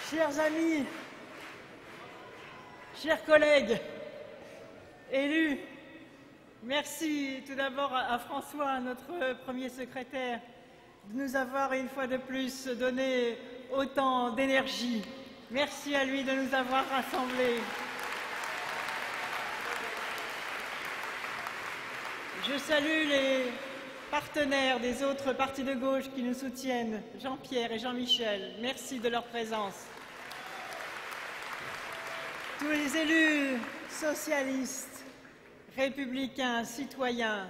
Chers amis, chers collègues, élus, merci tout d'abord à François, notre premier secrétaire, de nous avoir une fois de plus donné autant d'énergie. Merci à lui de nous avoir rassemblés. Je salue les partenaires des autres partis de gauche qui nous soutiennent, Jean-Pierre et Jean-Michel. Merci de leur présence. Tous les élus socialistes, républicains, citoyens,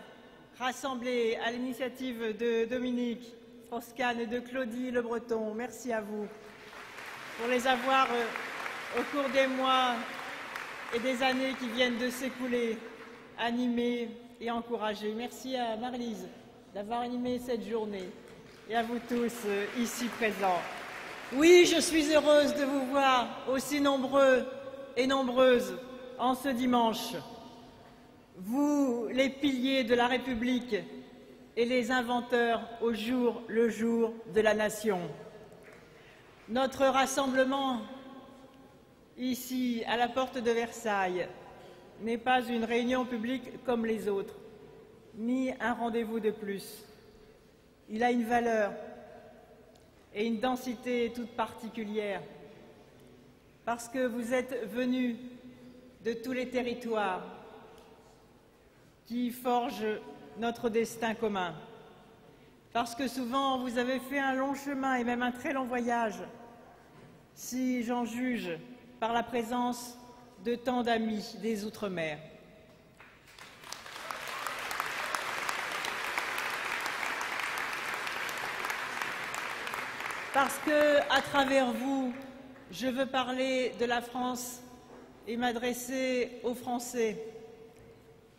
rassemblés à l'initiative de Dominique Strauss-Kahn et de Claudie Le Breton, merci à vous pour les avoir, au cours des mois et des années qui viennent de s'écouler, animés et encouragés. Merci à Marlise d'avoir animé cette journée et à vous tous ici présents. Oui, je suis heureuse de vous voir aussi nombreux et nombreuses en ce dimanche. Vous, les piliers de la République et les inventeurs au jour le jour de la nation. Notre rassemblement ici à la porte de Versailles n'est pas une réunion publique comme les autres, ni un rendez-vous de plus. Il a une valeur et une densité toute particulière, parce que vous êtes venus de tous les territoires qui forgent notre destin commun, parce que souvent vous avez fait un long chemin et même un très long voyage, si j'en juge par la présence de tant d'amis des Outre-mer. Parce que, à travers vous, je veux parler de la France et m'adresser aux Français.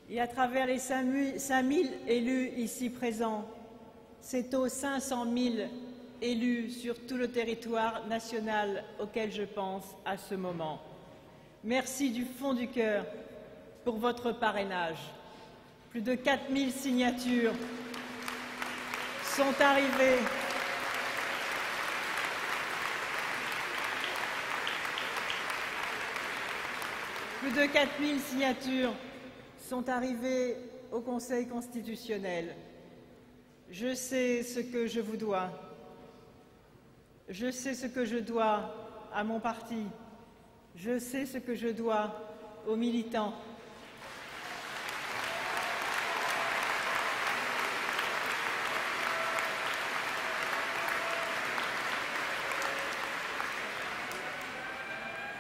Et à travers les 5000 élus ici présents, c'est aux 500 000 élus sur tout le territoire national auquel je pense à ce moment. Merci du fond du cœur pour votre parrainage. Plus de 4000 signatures sont arrivées. Plus de 4000 signatures sont arrivées au Conseil constitutionnel. Je sais ce que je vous dois. Je sais ce que je dois à mon parti. Je sais ce que je dois aux militants.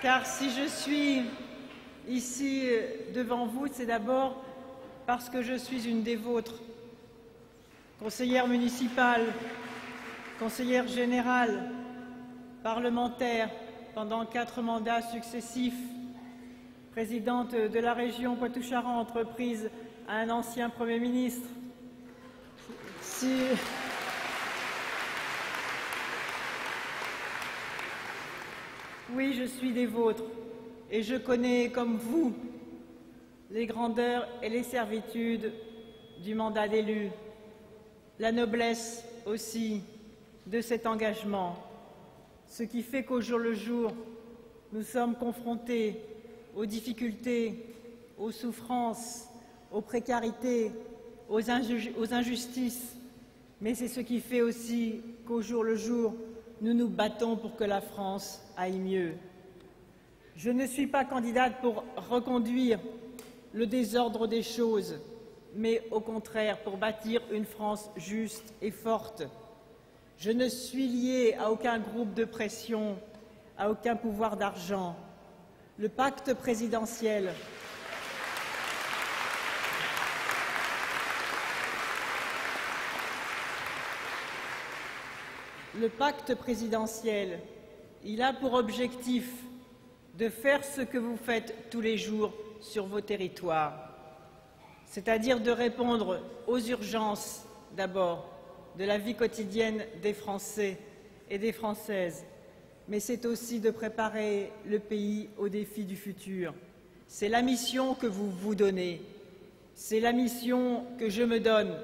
Car si je suis ici devant vous, c'est d'abord parce que je suis une des vôtres, conseillère municipale, conseillère générale, parlementaire pendant 4 mandats successifs, présidente de la région Poitou-Charentes, reprise à un ancien Premier ministre. Oui, je suis des vôtres. Et je connais, comme vous, les grandeurs et les servitudes du mandat d'élu, la noblesse aussi de cet engagement, ce qui fait qu'au jour le jour, nous sommes confrontés aux difficultés, aux souffrances, aux précarités, aux injustices, mais c'est ce qui fait aussi qu'au jour le jour, nous nous battons pour que la France aille mieux. Je ne suis pas candidate pour reconduire le désordre des choses, mais au contraire pour bâtir une France juste et forte. Je ne suis liée à aucun groupe de pression, à aucun pouvoir d'argent. Le pacte présidentiel il a pour objectif de faire ce que vous faites tous les jours sur vos territoires, c'est-à-dire de répondre aux urgences d'abord de la vie quotidienne des Français et des Françaises, mais c'est aussi de préparer le pays aux défis du futur. C'est la mission que vous vous donnez, c'est la mission que je me donne,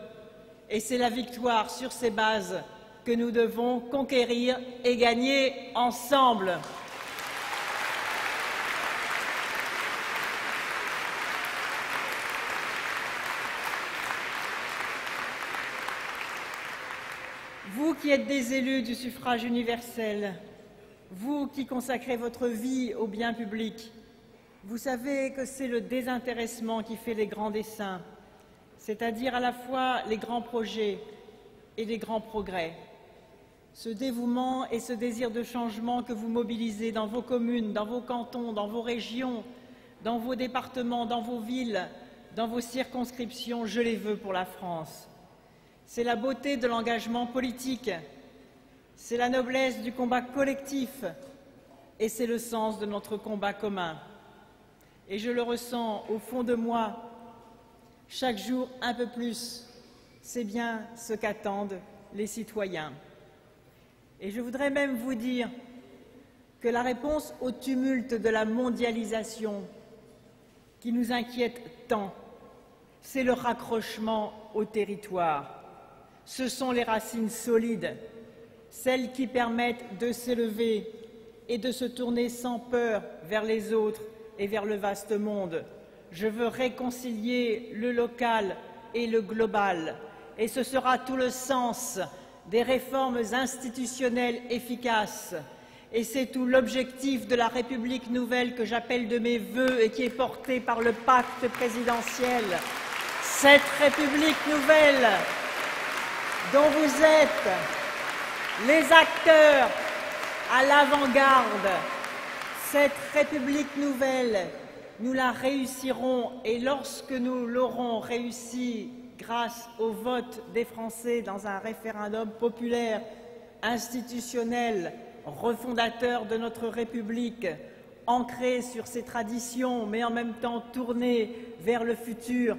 et c'est la victoire sur ces bases que nous devons conquérir et gagner ensemble. Vous qui êtes des élus du suffrage universel, vous qui consacrez votre vie au bien public, vous savez que c'est le désintéressement qui fait les grands desseins, c'est-à-dire à la fois les grands projets et les grands progrès. Ce dévouement et ce désir de changement que vous mobilisez dans vos communes, dans vos cantons, dans vos régions, dans vos départements, dans vos villes, dans vos circonscriptions, je les veux pour la France. C'est la beauté de l'engagement politique, c'est la noblesse du combat collectif et c'est le sens de notre combat commun. Et je le ressens au fond de moi, chaque jour un peu plus, c'est bien ce qu'attendent les citoyens. Et je voudrais même vous dire que la réponse au tumulte de la mondialisation qui nous inquiète tant, c'est le raccrochement au territoire. Ce sont les racines solides, celles qui permettent de s'élever et de se tourner sans peur vers les autres et vers le vaste monde. Je veux réconcilier le local et le global, et ce sera tout le sens des réformes institutionnelles efficaces. Et c'est tout l'objectif de la République nouvelle que j'appelle de mes vœux et qui est portée par le pacte présidentiel. Cette République nouvelle dont vous êtes les acteurs à l'avant-garde, cette République nouvelle, nous la réussirons et lorsque nous l'aurons réussi grâce au vote des Français dans un référendum populaire, institutionnel, refondateur de notre République, ancré sur ses traditions, mais en même temps tourné vers le futur,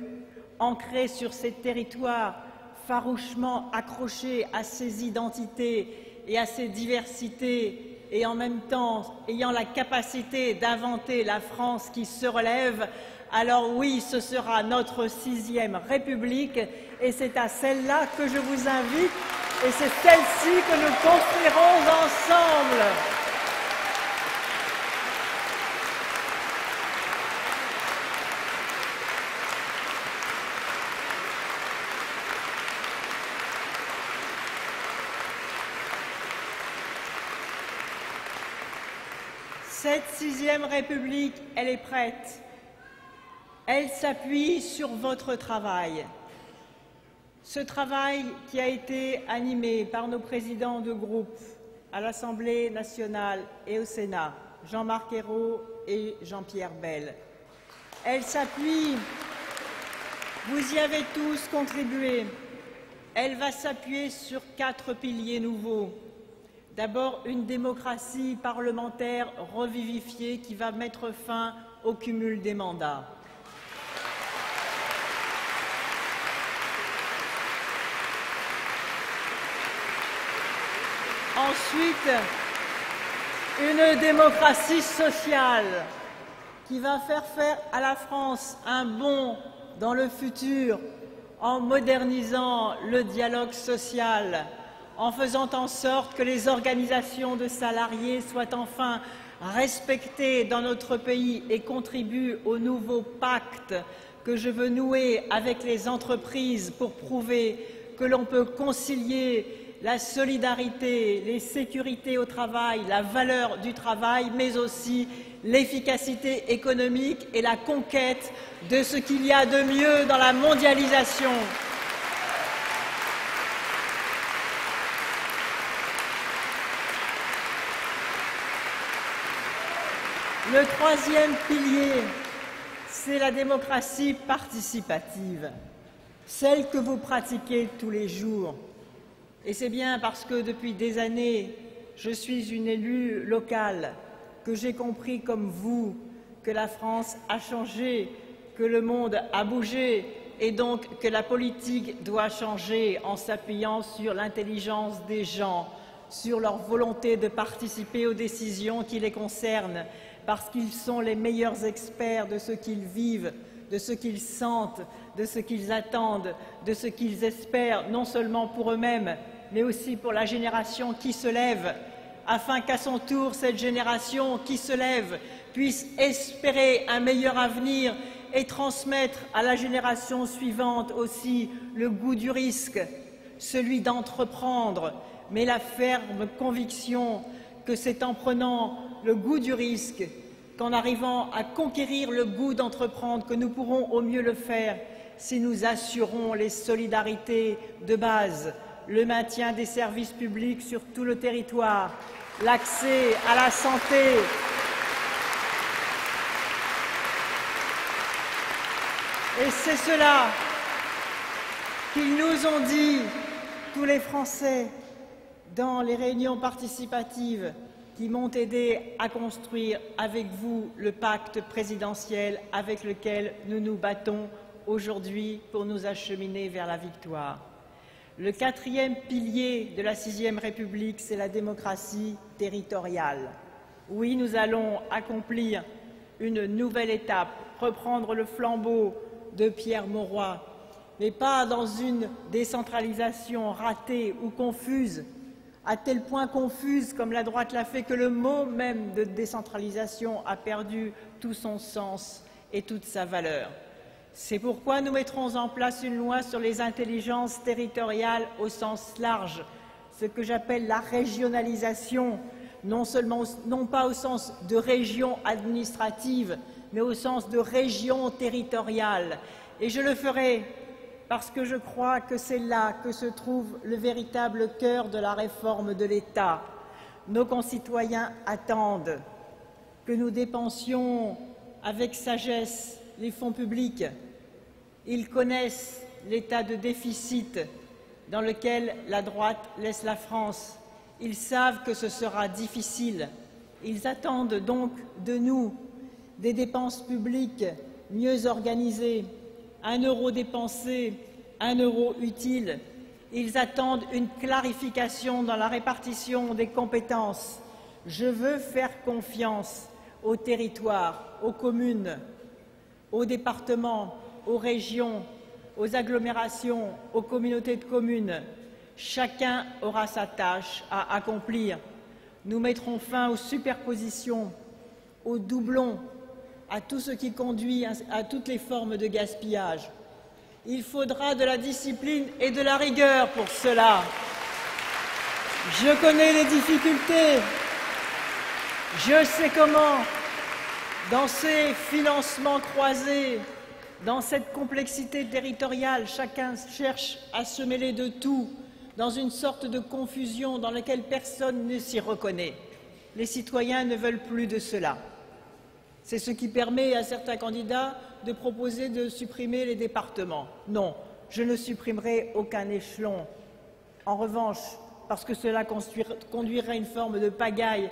ancré sur ses territoires, farouchement accroché à ses identités et à ses diversités, et en même temps ayant la capacité d'inventer la France qui se relève, alors oui, ce sera notre 6e République, et c'est à celle-là que je vous invite, et c'est celle-ci que nous construirons ensemble. Cette 6e République, elle est prête. Elle s'appuie sur votre travail. Ce travail qui a été animé par nos présidents de groupe à l'Assemblée nationale et au Sénat, Jean-Marc Ayrault et Jean-Pierre Bel. Elle s'appuie, vous y avez tous contribué, elle va s'appuyer sur 4 piliers nouveaux. D'abord, une démocratie parlementaire revivifiée qui va mettre fin au cumul des mandats. Ensuite, une démocratie sociale qui va faire à la France un bond dans le futur en modernisant le dialogue social, en faisant en sorte que les organisations de salariés soient enfin respectées dans notre pays et contribuent au nouveau pacte que je veux nouer avec les entreprises pour prouver que l'on peut concilier la solidarité, les sécurités au travail, la valeur du travail, mais aussi l'efficacité économique et la conquête de ce qu'il y a de mieux dans la mondialisation. Le 3e pilier, c'est la démocratie participative, celle que vous pratiquez tous les jours. Et c'est bien parce que depuis des années, je suis une élue locale, que j'ai compris comme vous que la France a changé, que le monde a bougé et donc que la politique doit changer en s'appuyant sur l'intelligence des gens, sur leur volonté de participer aux décisions qui les concernent, parce qu'ils sont les meilleurs experts de ce qu'ils vivent, de ce qu'ils sentent, de ce qu'ils attendent, de ce qu'ils espèrent, non seulement pour eux-mêmes, mais aussi pour la génération qui se lève, afin qu'à son tour, cette génération qui se lève puisse espérer un meilleur avenir et transmettre à la génération suivante aussi le goût du risque, celui d'entreprendre, mais la ferme conviction que c'est en prenant le goût du risque, qu'en arrivant à conquérir le goût d'entreprendre, que nous pourrons au mieux le faire si nous assurons les solidarités de base, le maintien des services publics sur tout le territoire, l'accès à la santé, et c'est cela qu'ils nous ont dit, tous les Français, dans les réunions participatives qui m'ont aidé à construire avec vous le pacte présidentiel avec lequel nous nous battons aujourd'hui pour nous acheminer vers la victoire. Le quatrième pilier de la sixième République, c'est la démocratie territoriale. Oui, nous allons accomplir une nouvelle étape, reprendre le flambeau de Pierre Mauroy, mais pas dans une décentralisation ratée ou confuse, à tel point confuse, comme la droite l'a fait, que le mot même de décentralisation a perdu tout son sens et toute sa valeur. C'est pourquoi nous mettrons en place une loi sur les intelligences territoriales au sens large, ce que j'appelle la régionalisation, non pas au sens de région administrative, mais au sens de région territoriale. Et je le ferai parce que je crois que c'est là que se trouve le véritable cœur de la réforme de l'État. Nos concitoyens attendent que nous dépensions avec sagesse les fonds publics. Ils connaissent l'état de déficit dans lequel la droite laisse la France. Ils savent que ce sera difficile. Ils attendent donc de nous des dépenses publiques mieux organisées, 1 euro dépensé, 1 euro utile. Ils attendent une clarification dans la répartition des compétences. Je veux faire confiance aux territoires, aux communes, aux départements, aux régions, aux agglomérations, aux communautés de communes. Chacun aura sa tâche à accomplir. Nous mettrons fin aux superpositions, aux doublons, à tout ce qui conduit à toutes les formes de gaspillage. Il faudra de la discipline et de la rigueur pour cela. Je connais les difficultés. Je sais comment, dans ces financements croisés, dans cette complexité territoriale, chacun cherche à se mêler de tout, dans une sorte de confusion dans laquelle personne ne s'y reconnaît. Les citoyens ne veulent plus de cela. C'est ce qui permet à certains candidats de proposer de supprimer les départements. Non, je ne supprimerai aucun échelon. En revanche, parce que cela conduirait à une forme de pagaille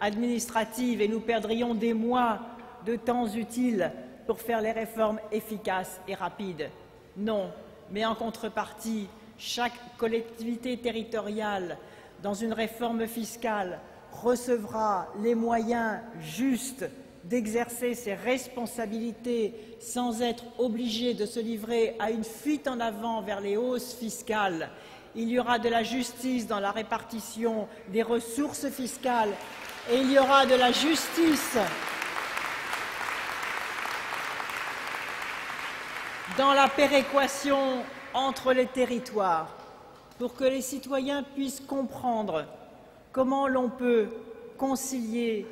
administrative et nous perdrions des mois de temps utiles pour faire les réformes efficaces et rapides. Non, mais en contrepartie, chaque collectivité territoriale, dans une réforme fiscale, recevra les moyens justes d'exercer ses responsabilités sans être obligé de se livrer à une fuite en avant vers les hausses fiscales. Il y aura de la justice dans la répartition des ressources fiscales et il y aura de la justice dans la péréquation entre les territoires pour que les citoyens puissent comprendre comment l'on peut concilier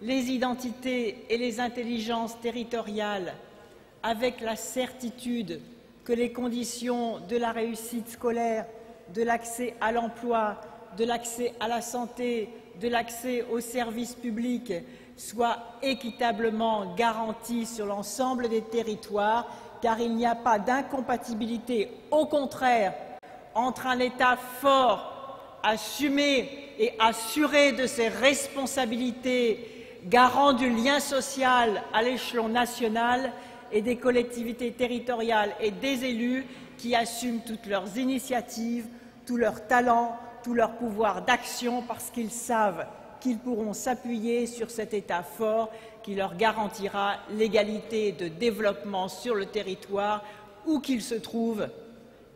les identités et les intelligences territoriales avec la certitude que les conditions de la réussite scolaire, de l'accès à l'emploi, de l'accès à la santé, de l'accès aux services publics soient équitablement garanties sur l'ensemble des territoires, car il n'y a pas d'incompatibilité, au contraire, entre un État fort, assumé et assuré de ses responsabilités, garant du lien social à l'échelon national et des collectivités territoriales et des élus qui assument toutes leurs initiatives, tout leur talent, tout leur pouvoir d'action parce qu'ils savent qu'ils pourront s'appuyer sur cet État fort qui leur garantira l'égalité de développement sur le territoire où qu'ils se trouvent,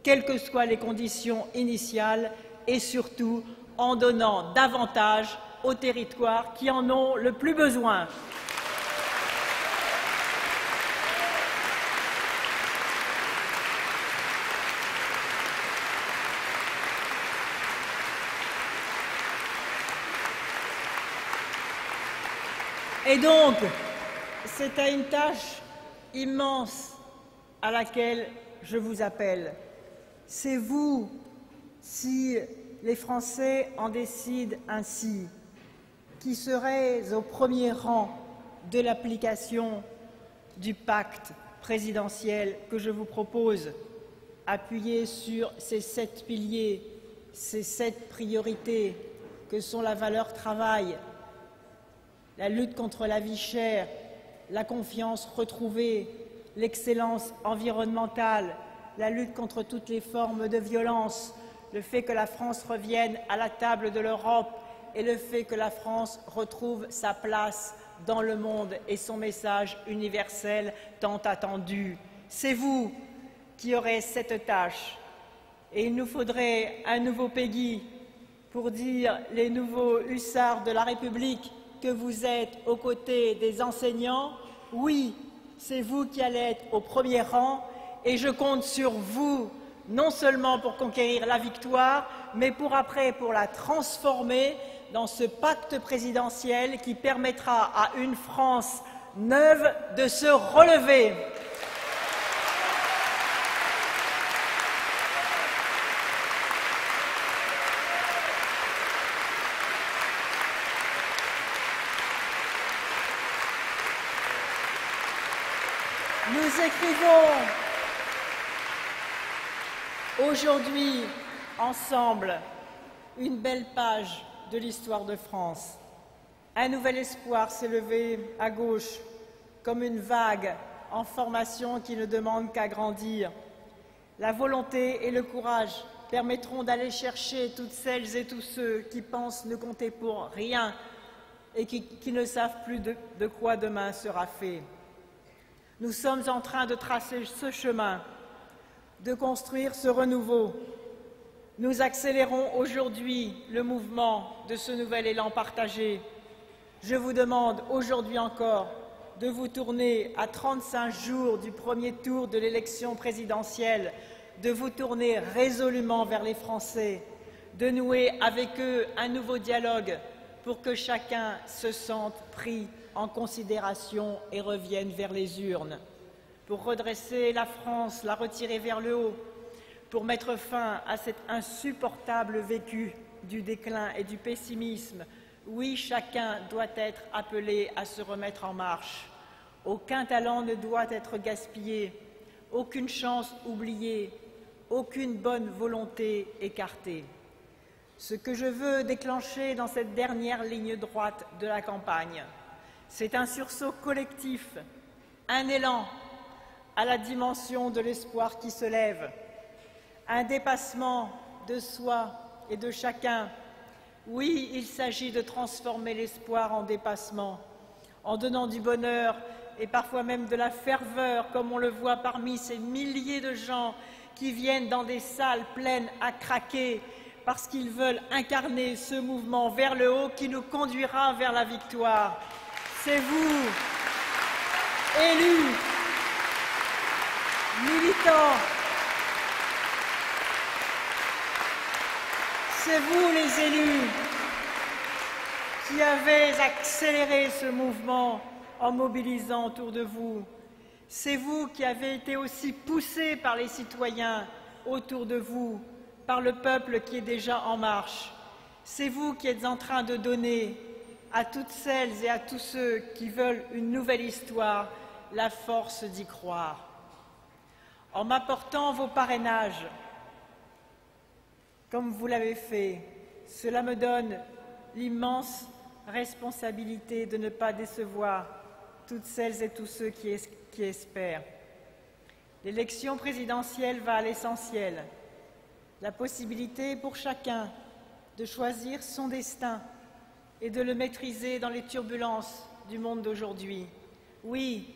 quelles que soient les conditions initiales et surtout en donnant davantage aux territoires qui en ont le plus besoin. Et donc, c'est à une tâche immense à laquelle je vous appelle. C'est vous, si les Français en décident ainsi, qui serez au premier rang de l'application du pacte présidentiel que je vous propose, appuyé sur ces 7 piliers, ces 7 priorités que sont la valeur travail, la lutte contre la vie chère, la confiance retrouvée, l'excellence environnementale, la lutte contre toutes les formes de violence, le fait que la France revienne à la table de l'Europe et le fait que la France retrouve sa place dans le monde et son message universel tant attendu. C'est vous qui aurez cette tâche. Et il nous faudrait un nouveau Péguy pour dire les nouveaux hussards de la République que vous êtes aux côtés des enseignants. Oui, c'est vous qui allez être au premier rang et je compte sur vous, non seulement pour conquérir la victoire, mais pour la transformer dans ce pacte présidentiel qui permettra à une France neuve de se relever. Nous écrivons aujourd'hui, ensemble, une belle page de l'histoire de France. Un nouvel espoir s'est levé à gauche, comme une vague en formation qui ne demande qu'à grandir. La volonté et le courage permettront d'aller chercher toutes celles et tous ceux qui pensent ne compter pour rien et qui ne savent plus de quoi demain sera fait. Nous sommes en train de tracer ce chemin, de construire ce renouveau. Nous accélérons aujourd'hui le mouvement de ce nouvel élan partagé. Je vous demande aujourd'hui encore de vous tourner à 35 jours du premier tour de l'élection présidentielle, de vous tourner résolument vers les Français, de nouer avec eux un nouveau dialogue pour que chacun se sente pris en considération et revienne vers les urnes, pour redresser la France, la retirer vers le haut, pour mettre fin à cet insupportable vécu du déclin et du pessimisme. Oui, chacun doit être appelé à se remettre en marche. Aucun talent ne doit être gaspillé, aucune chance oubliée, aucune bonne volonté écartée. Ce que je veux déclencher dans cette dernière ligne droite de la campagne, c'est un sursaut collectif, un élan à la dimension de l'espoir qui se lève, un dépassement de soi et de chacun. Oui, il s'agit de transformer l'espoir en dépassement, en donnant du bonheur et parfois même de la ferveur, comme on le voit parmi ces milliers de gens qui viennent dans des salles pleines à craquer parce qu'ils veulent incarner ce mouvement vers le haut qui nous conduira vers la victoire. C'est vous, élus, militants, c'est vous les élus qui avez accéléré ce mouvement en mobilisant autour de vous. C'est vous qui avez été aussi poussés par les citoyens autour de vous, par le peuple qui est déjà en marche. C'est vous qui êtes en train de donner à toutes celles et à tous ceux qui veulent une nouvelle histoire la force d'y croire. En m'apportant vos parrainages, comme vous l'avez fait, cela me donne l'immense responsabilité de ne pas décevoir toutes celles et tous ceux qui espèrent. L'élection présidentielle va à l'essentiel, la possibilité pour chacun de choisir son destin et de le maîtriser dans les turbulences du monde d'aujourd'hui. Oui,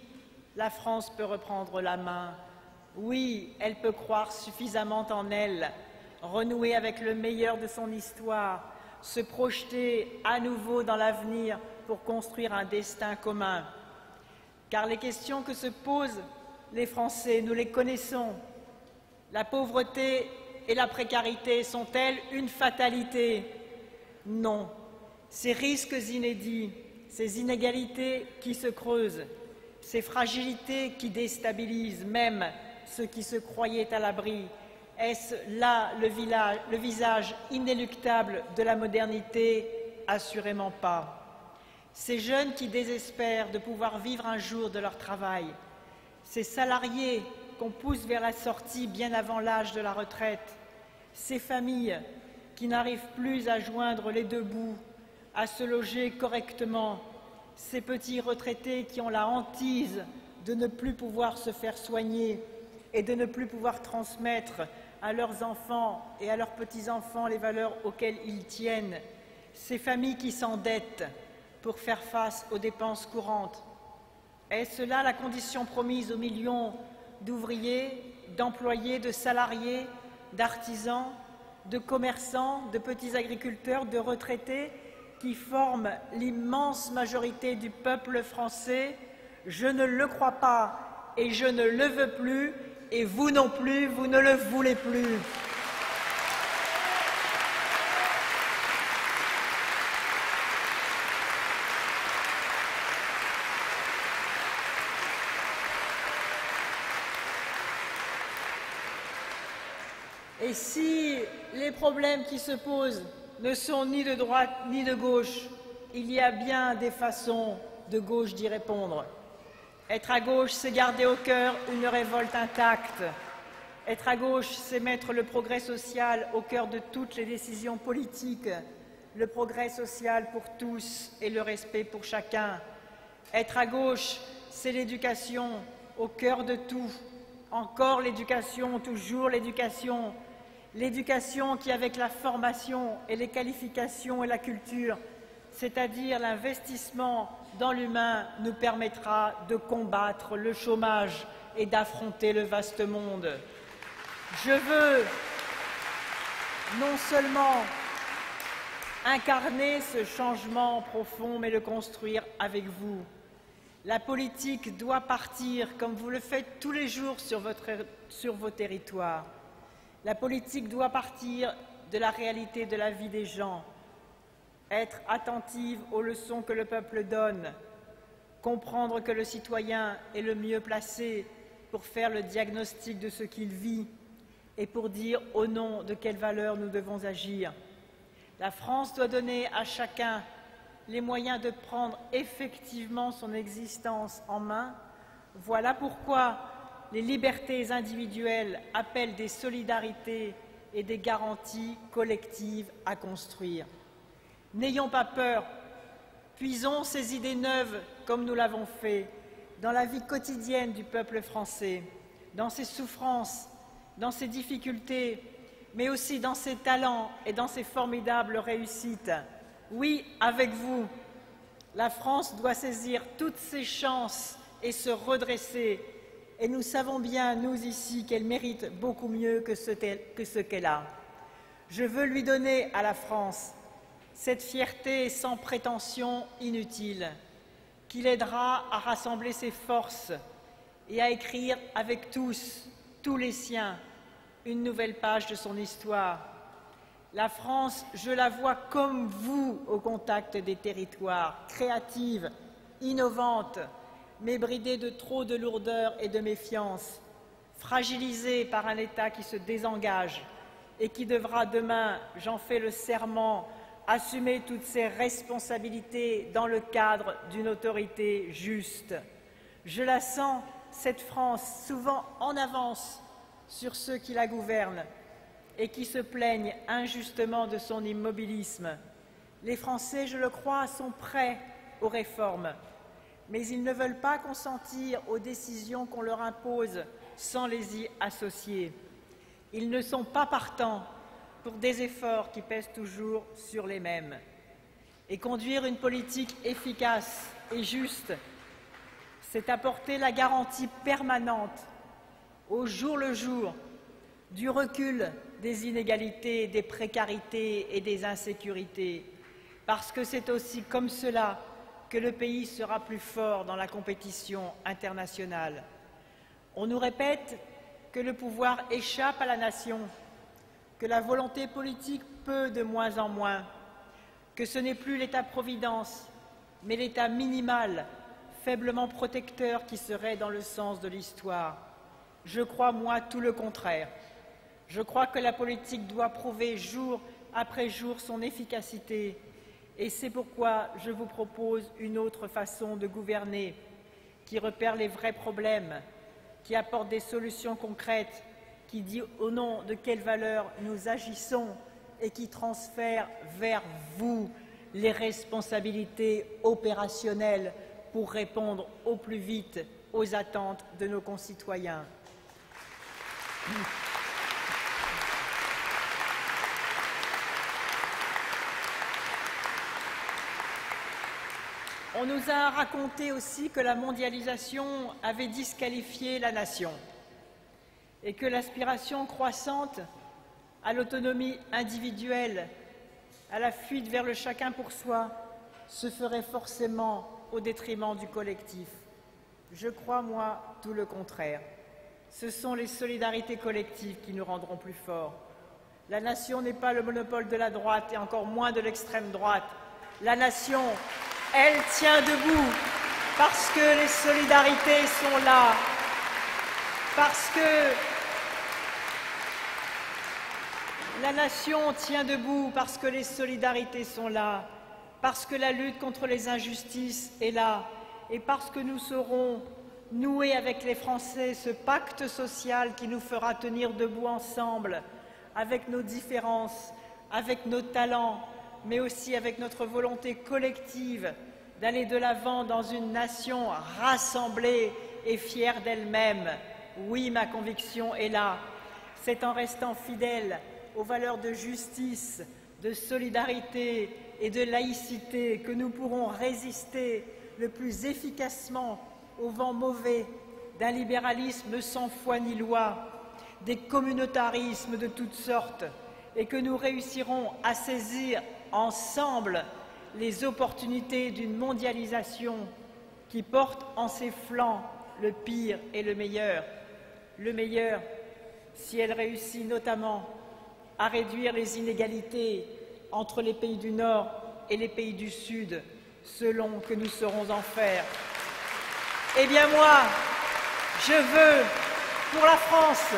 la France peut reprendre la main. Oui, elle peut croire suffisamment en elle, renouer avec le meilleur de son histoire, se projeter à nouveau dans l'avenir pour construire un destin commun. Car les questions que se posent les Français, nous les connaissons. La pauvreté et la précarité sont-elles une fatalité? Non. Ces risques inédits, ces inégalités qui se creusent, ces fragilités qui déstabilisent même ceux qui se croyaient à l'abri. Est-ce là le visage inéluctable de la modernité? Assurément pas. Ces jeunes qui désespèrent de pouvoir vivre un jour de leur travail, ces salariés qu'on pousse vers la sortie bien avant l'âge de la retraite, ces familles qui n'arrivent plus à joindre les deux bouts, à se loger correctement, ces petits retraités qui ont la hantise de ne plus pouvoir se faire soigner et de ne plus pouvoir transmettre à leurs enfants et à leurs petits-enfants les valeurs auxquelles ils tiennent, ces familles qui s'endettent pour faire face aux dépenses courantes. Est-ce là la condition promise aux millions d'ouvriers, d'employés, de salariés, d'artisans, de commerçants, de petits agriculteurs, de retraités qui forment l'immense majorité du peuple français? Je ne le crois pas et je ne le veux plus, et vous non plus, vous ne le voulez plus. Et si les problèmes qui se posent ne sont ni de droite ni de gauche, il y a bien des façons de gauche d'y répondre. Être à gauche, c'est garder au cœur une révolte intacte. Être à gauche, c'est mettre le progrès social au cœur de toutes les décisions politiques, le progrès social pour tous et le respect pour chacun. Être à gauche, c'est l'éducation au cœur de tout. Encore l'éducation, toujours l'éducation. L'éducation qui, avec la formation et les qualifications et la culture, c'est-à-dire l'investissement dans l'humain, nous permettra de combattre le chômage et d'affronter le vaste monde. Je veux non seulement incarner ce changement profond, mais le construire avec vous. La politique doit partir, comme vous le faites tous les jours sur vos territoires. La politique doit partir de la réalité de la vie des gens, être attentive aux leçons que le peuple donne, comprendre que le citoyen est le mieux placé pour faire le diagnostic de ce qu'il vit et pour dire au nom de quelles valeurs nous devons agir. La France doit donner à chacun les moyens de prendre effectivement son existence en main. Voilà pourquoi les libertés individuelles appellent des solidarités et des garanties collectives à construire. N'ayons pas peur, puisons ces idées neuves, comme nous l'avons fait, dans la vie quotidienne du peuple français, dans ses souffrances, dans ses difficultés, mais aussi dans ses talents et dans ses formidables réussites. Oui, avec vous, la France doit saisir toutes ses chances et se redresser. Et nous savons bien, nous ici, qu'elle mérite beaucoup mieux que ce qu'elle a. Je veux lui donner à la France cette fierté sans prétention inutile, qui l'aidera à rassembler ses forces et à écrire avec tous les siens, une nouvelle page de son histoire. La France, je la vois comme vous au contact des territoires, créative, innovante, mais bridée de trop de lourdeur et de méfiance, fragilisée par un État qui se désengage et qui devra demain, j'en fais le serment, assumer toutes ses responsabilités dans le cadre d'une autorité juste. Je la sens, cette France, souvent en avance sur ceux qui la gouvernent et qui se plaignent injustement de son immobilisme. Les Français, je le crois, sont prêts aux réformes, mais ils ne veulent pas consentir aux décisions qu'on leur impose sans les y associer. Ils ne sont pas partants pour des efforts qui pèsent toujours sur les mêmes. Et conduire une politique efficace et juste, c'est apporter la garantie permanente, au jour le jour, du recul des inégalités, des précarités et des insécurités, parce que c'est aussi comme cela que le pays sera plus fort dans la compétition internationale. On nous répète que le pouvoir échappe à la nation, que la volonté politique peut de moins en moins, que ce n'est plus l'État-providence, mais l'État minimal, faiblement protecteur qui serait dans le sens de l'histoire. Je crois, moi, tout le contraire. Je crois que la politique doit prouver jour après jour son efficacité, et c'est pourquoi je vous propose une autre façon de gouverner, qui repère les vrais problèmes, qui apporte des solutions concrètes, qui dit au nom de quelles valeurs nous agissons et qui transfère vers vous les responsabilités opérationnelles pour répondre au plus vite aux attentes de nos concitoyens. On nous a raconté aussi que la mondialisation avait disqualifié la nation et que l'aspiration croissante à l'autonomie individuelle, à la fuite vers le chacun pour soi, se ferait forcément au détriment du collectif. Je crois, moi, tout le contraire. Ce sont les solidarités collectives qui nous rendront plus forts. La nation n'est pas le monopole de la droite et encore moins de l'extrême droite. La nation, elle tient debout parce que les solidarités sont là, parce que la nation tient debout parce que les solidarités sont là, parce que la lutte contre les injustices est là et parce que nous saurons nouer avec les Français ce pacte social qui nous fera tenir debout ensemble, avec nos différences, avec nos talents, mais aussi avec notre volonté collective d'aller de l'avant dans une nation rassemblée et fière d'elle-même. Oui, ma conviction est là. C'est en restant fidèle aux valeurs de justice, de solidarité et de laïcité que nous pourrons résister le plus efficacement au vent mauvais d'un libéralisme sans foi ni loi, des communautarismes de toutes sortes, et que nous réussirons à saisir ensemble les opportunités d'une mondialisation qui porte en ses flancs le pire et le meilleur. Le meilleur, si elle réussit notamment à réduire les inégalités entre les pays du Nord et les pays du Sud, selon que nous saurons en faire. Eh bien moi, je veux, pour la France,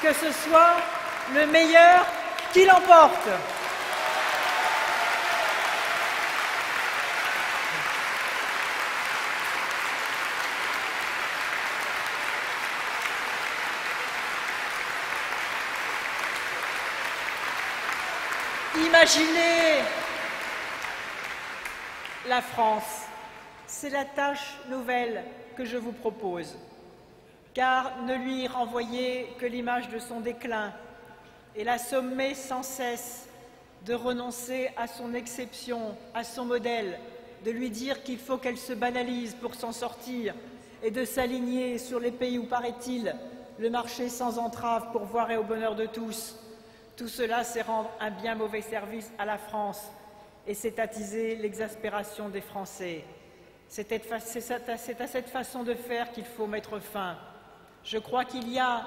que ce soit le meilleur qui l'emporte. Imaginez la France, c'est la tâche nouvelle que je vous propose, car ne lui renvoyez que l'image de son déclin et la sommer sans cesse de renoncer à son exception, à son modèle, de lui dire qu'il faut qu'elle se banalise pour s'en sortir et de s'aligner sur les pays où, paraît-il, le marché sans entrave pour voir et au bonheur de tous. Tout cela, c'est rendre un bien mauvais service à la France et c'est attiser l'exaspération des Français. C'est à cette façon de faire qu'il faut mettre fin. Je crois qu'il y a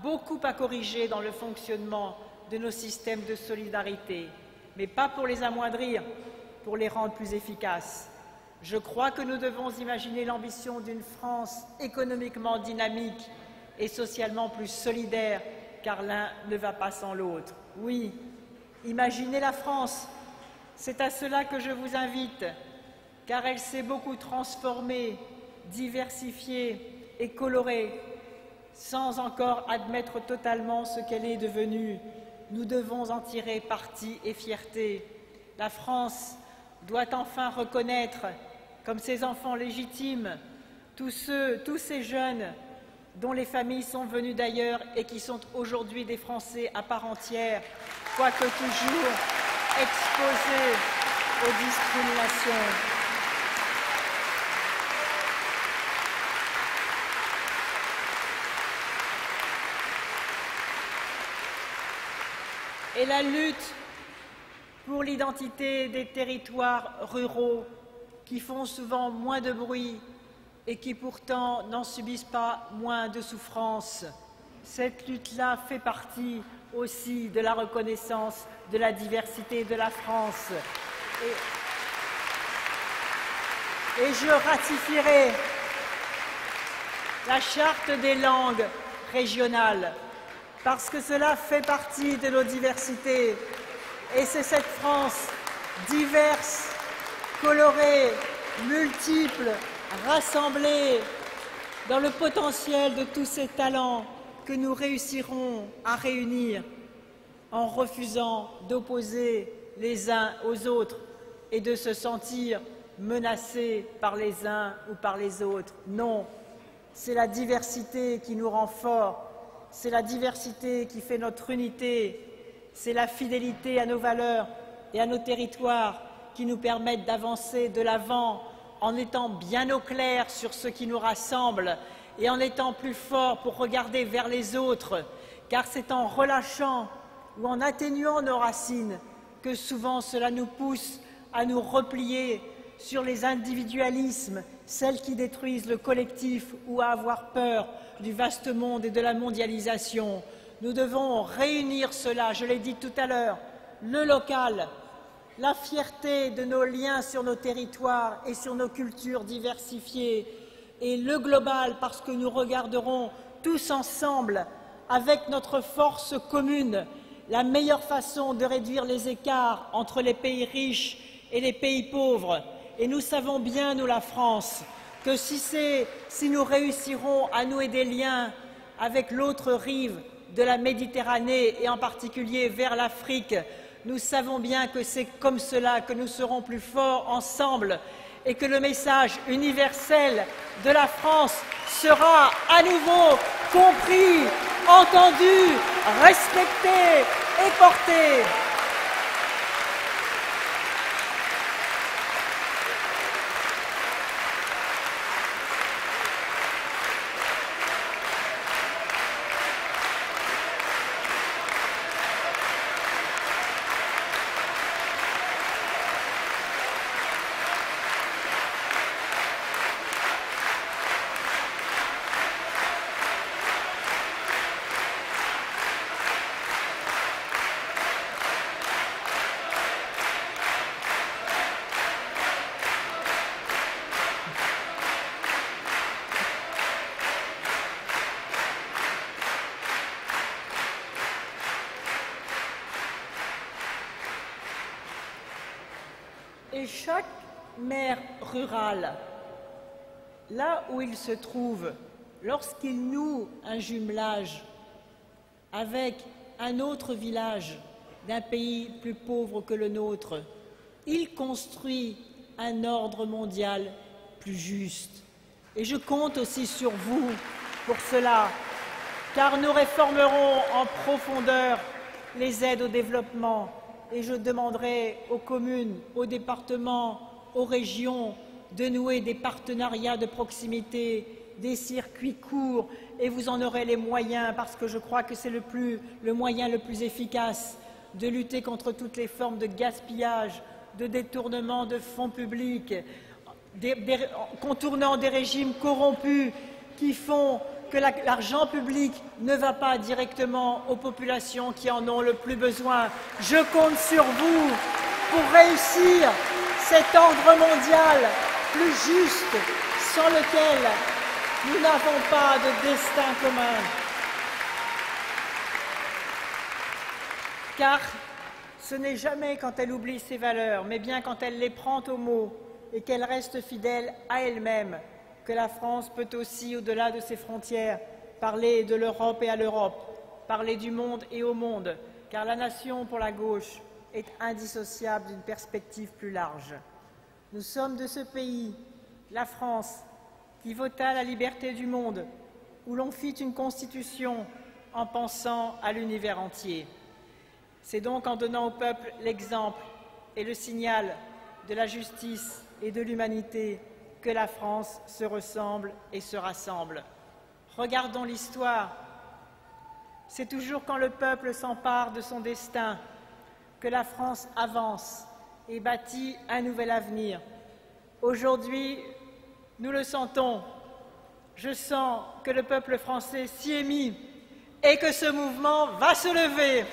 beaucoup à corriger dans le fonctionnement de nos systèmes de solidarité, mais pas pour les amoindrir, pour les rendre plus efficaces. Je crois que nous devons imaginer l'ambition d'une France économiquement dynamique et socialement plus solidaire, car l'un ne va pas sans l'autre. Oui, imaginez la France, c'est à cela que je vous invite, car elle s'est beaucoup transformée, diversifiée et colorée, sans encore admettre totalement ce qu'elle est devenue. Nous devons en tirer parti et fierté. La France doit enfin reconnaître, comme ses enfants légitimes, tous ces jeunes dont les familles sont venues d'ailleurs et qui sont aujourd'hui des Français à part entière, quoique toujours exposés aux discriminations. Et la lutte pour l'identité des territoires ruraux qui font souvent moins de bruit et qui pourtant n'en subissent pas moins de souffrances. Cette lutte-là fait partie aussi de la reconnaissance de la diversité de la France. et je ratifierai la charte des langues régionales, parce que cela fait partie de nos diversités. Et c'est cette France diverse, colorée, multiple, rassemblée dans le potentiel de tous ces talents que nous réussirons à réunir en refusant d'opposer les uns aux autres et de se sentir menacés par les uns ou par les autres. Non, c'est la diversité qui nous rend forts, c'est la diversité qui fait notre unité, c'est la fidélité à nos valeurs et à nos territoires qui nous permettent d'avancer de l'avant en étant bien au clair sur ce qui nous rassemble et en étant plus forts pour regarder vers les autres, car c'est en relâchant ou en atténuant nos racines que souvent cela nous pousse à nous replier sur les individualismes, celles qui détruisent le collectif ou à avoir peur du vaste monde et de la mondialisation. Nous devons réunir cela, je l'ai dit tout à l'heure, le local, la fierté de nos liens sur nos territoires et sur nos cultures diversifiées, et le global, parce que nous regarderons tous ensemble, avec notre force commune, la meilleure façon de réduire les écarts entre les pays riches et les pays pauvres. Et nous savons bien, nous la France, que si nous réussirons à nouer des liens avec l'autre rive de la Méditerranée et en particulier vers l'Afrique, nous savons bien que c'est comme cela que nous serons plus forts ensemble et que le message universel de la France sera à nouveau compris, entendu, respecté et porté. Et chaque maire rural, là où il se trouve, lorsqu'il noue un jumelage avec un autre village d'un pays plus pauvre que le nôtre, il construit un ordre mondial plus juste. Et je compte aussi sur vous pour cela, car nous réformerons en profondeur les aides au développement. Et je demanderai aux communes, aux départements, aux régions de nouer des partenariats de proximité, des circuits courts, et vous en aurez les moyens, parce que je crois que c'est le moyen le plus efficace de lutter contre toutes les formes de gaspillage, de détournement de fonds publics, contournant des régimes corrompus qui font que l'argent public ne va pas directement aux populations qui en ont le plus besoin. Je compte sur vous pour réussir cet ordre mondial plus juste, sans lequel nous n'avons pas de destin commun. Car ce n'est jamais quand elle oublie ses valeurs, mais bien quand elle les prend au mot et qu'elle reste fidèle à elle-même, que la France peut aussi, au-delà de ses frontières, parler de l'Europe et à l'Europe, parler du monde et au monde, car la nation pour la gauche est indissociable d'une perspective plus large. Nous sommes de ce pays, la France, qui vota la liberté du monde, où l'on fit une constitution en pensant à l'univers entier. C'est donc en donnant au peuple l'exemple et le signal de la justice et de l'humanité que la France se ressemble et se rassemble. Regardons l'histoire. C'est toujours quand le peuple s'empare de son destin que la France avance et bâtit un nouvel avenir. Aujourd'hui, nous le sentons. Je sens que le peuple français s'y est mis et que ce mouvement va se lever.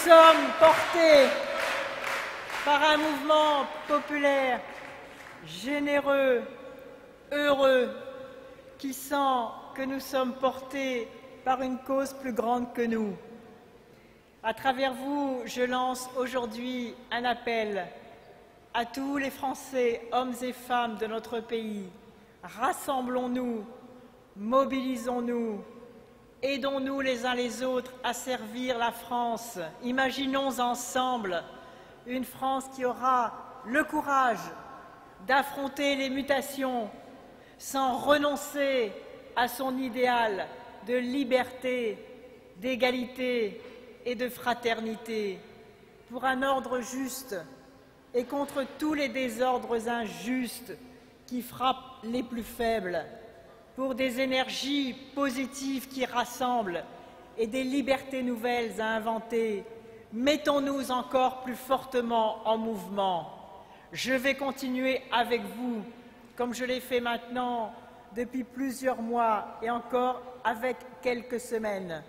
sommes portés par un mouvement populaire généreux, heureux, qui sent que nous sommes portés par une cause plus grande que nous. À travers vous, je lance aujourd'hui un appel à tous les Français, hommes et femmes de notre pays. Rassemblons-nous, mobilisons-nous, aidons-nous les uns les autres à servir la France. Imaginons ensemble une France qui aura le courage d'affronter les mutations sans renoncer à son idéal de liberté, d'égalité et de fraternité, pour un ordre juste et contre tous les désordres injustes qui frappent les plus faibles, pour des énergies positives qui rassemblent et des libertés nouvelles à inventer. Mettons-nous encore plus fortement en mouvement. Je vais continuer avec vous, comme je l'ai fait maintenant depuis plusieurs mois et encore avec quelques semaines,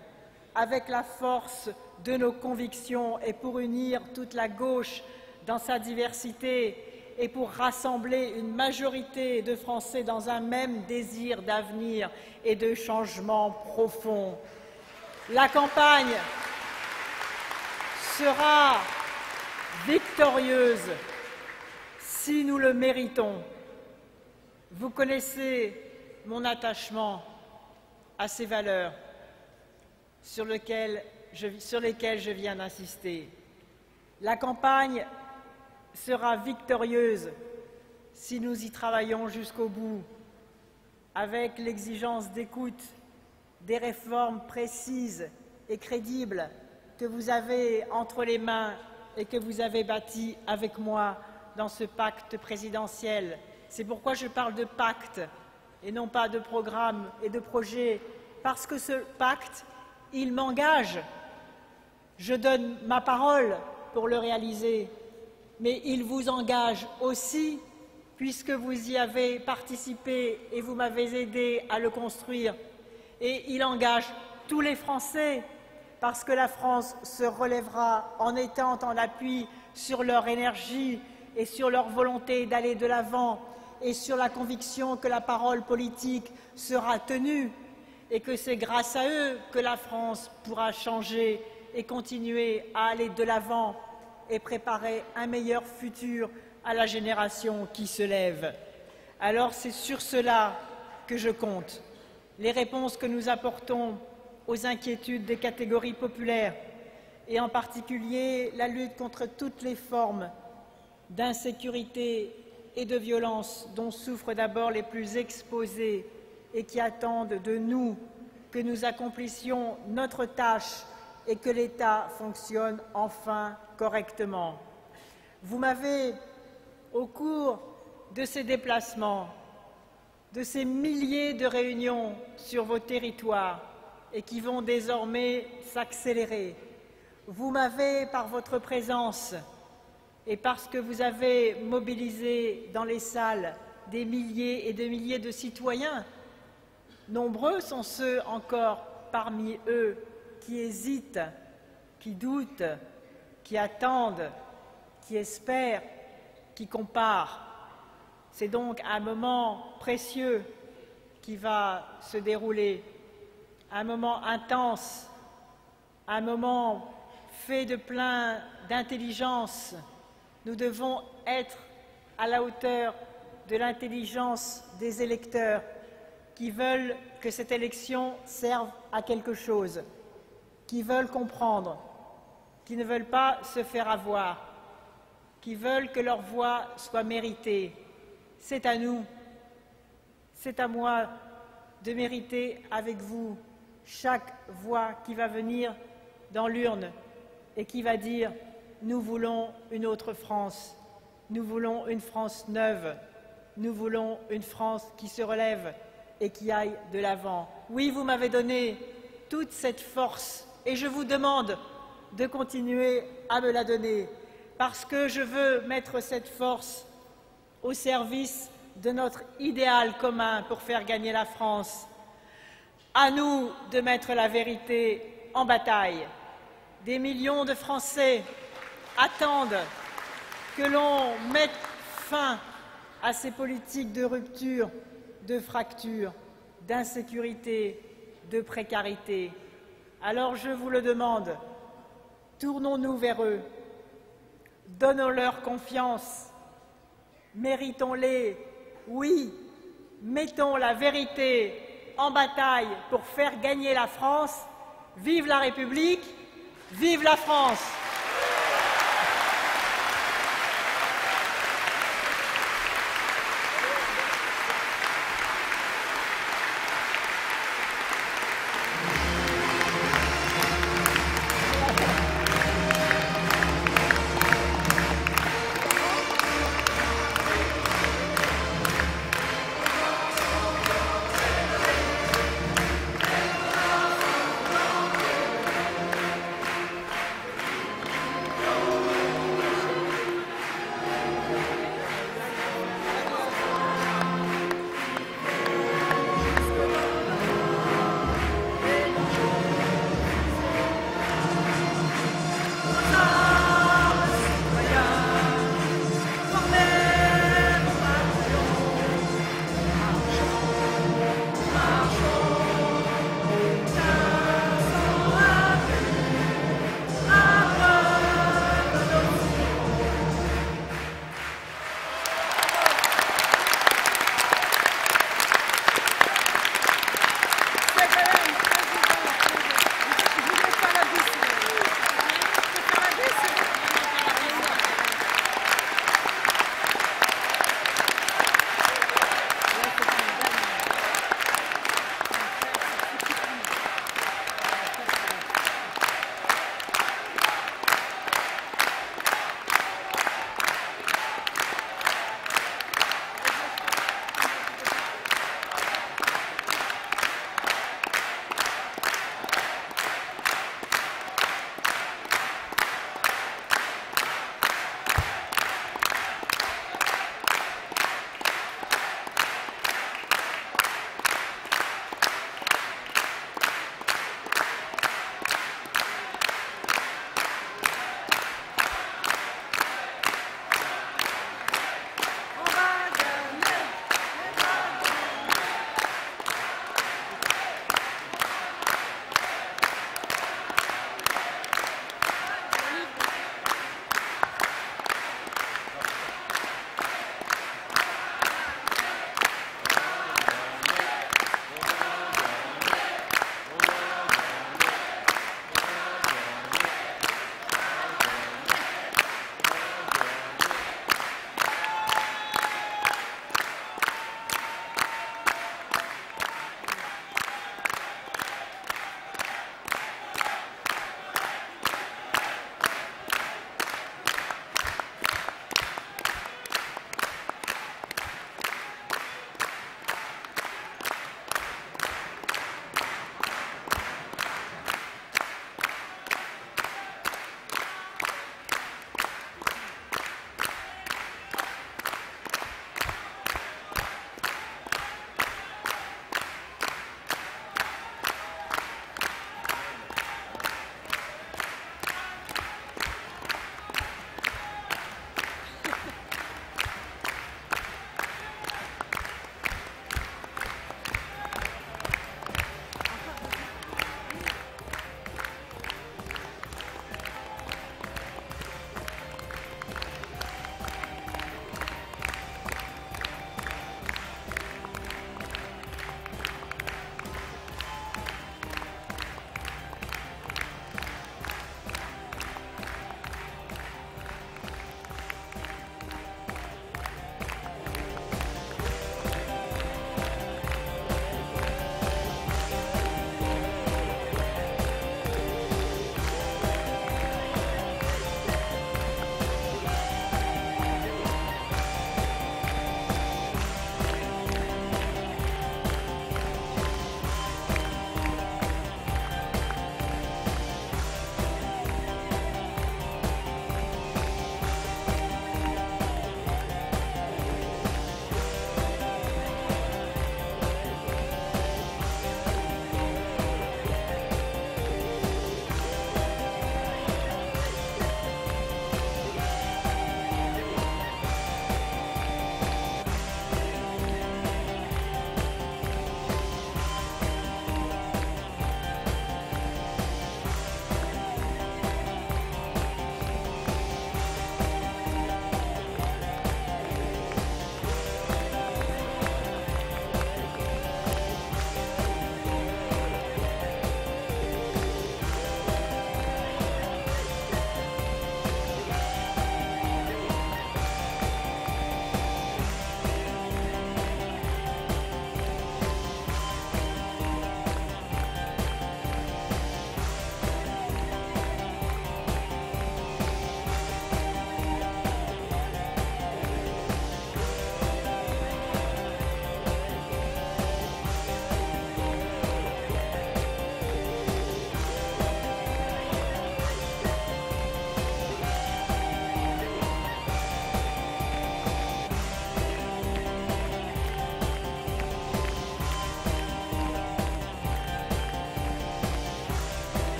avec la force de nos convictions et pour unir toute la gauche dans sa diversité et pour rassembler une majorité de Français dans un même désir d'avenir et de changement profond. La campagne sera victorieuse si nous le méritons. Vous connaissez mon attachement à ces valeurs sur lesquelles je viens d'insister. La campagne sera victorieuse si nous y travaillons jusqu'au bout, avec l'exigence d'écoute, des réformes précises et crédibles que vous avez entre les mains et que vous avez bâties avec moi dans ce pacte présidentiel. C'est pourquoi je parle de pacte et non pas de programme et de projet, parce que ce pacte, il m'engage. Je donne ma parole pour le réaliser, mais il vous engage aussi, puisque vous y avez participé et vous m'avez aidé à le construire. Et il engage tous les Français, parce que la France se relèvera en étant en appui sur leur énergie et sur leur volonté d'aller de l'avant et sur la conviction que la parole politique sera tenue et que c'est grâce à eux que la France pourra changer et continuer à aller de l'avant et préparer un meilleur futur à la génération qui se lève. Alors c'est sur cela que je compte. Les réponses que nous apportons aux inquiétudes des catégories populaires et en particulier la lutte contre toutes les formes d'insécurité et de violence dont souffrent d'abord les plus exposés et qui attendent de nous que nous accomplissions notre tâche et que l'État fonctionne enfin correctement. Vous m'avez, au cours de ces déplacements, de ces milliers de réunions sur vos territoires et qui vont désormais s'accélérer, vous m'avez, par votre présence et parce que vous avez mobilisé dans les salles des milliers et des milliers de citoyens, nombreux sont ceux encore parmi eux qui hésitent, qui doutent, qui attendent, qui espèrent, qui comparent. C'est donc un moment précieux qui va se dérouler, un moment intense, un moment fait de plein d'intelligence. Nous devons être à la hauteur de l'intelligence des électeurs qui veulent que cette élection serve à quelque chose, qui veulent comprendre, qui ne veulent pas se faire avoir, qui veulent que leur voix soit méritée. C'est à nous, c'est à moi de mériter avec vous chaque voix qui va venir dans l'urne et qui va dire « Nous voulons une autre France, nous voulons une France neuve, nous voulons une France qui se relève et qui aille de l'avant. » Oui, vous m'avez donné toute cette force et je vous demande de continuer à me la donner parce que je veux mettre cette force au service de notre idéal commun pour faire gagner la France. À nous de mettre la vérité en bataille. Des millions de Français attendent que l'on mette fin à ces politiques de rupture, de fracture, d'insécurité, de précarité. Alors je vous le demande, tournons-nous vers eux, donnons-leur confiance, méritons-les, oui, mettons la vérité en bataille pour faire gagner la France. Vive la République, vive la France!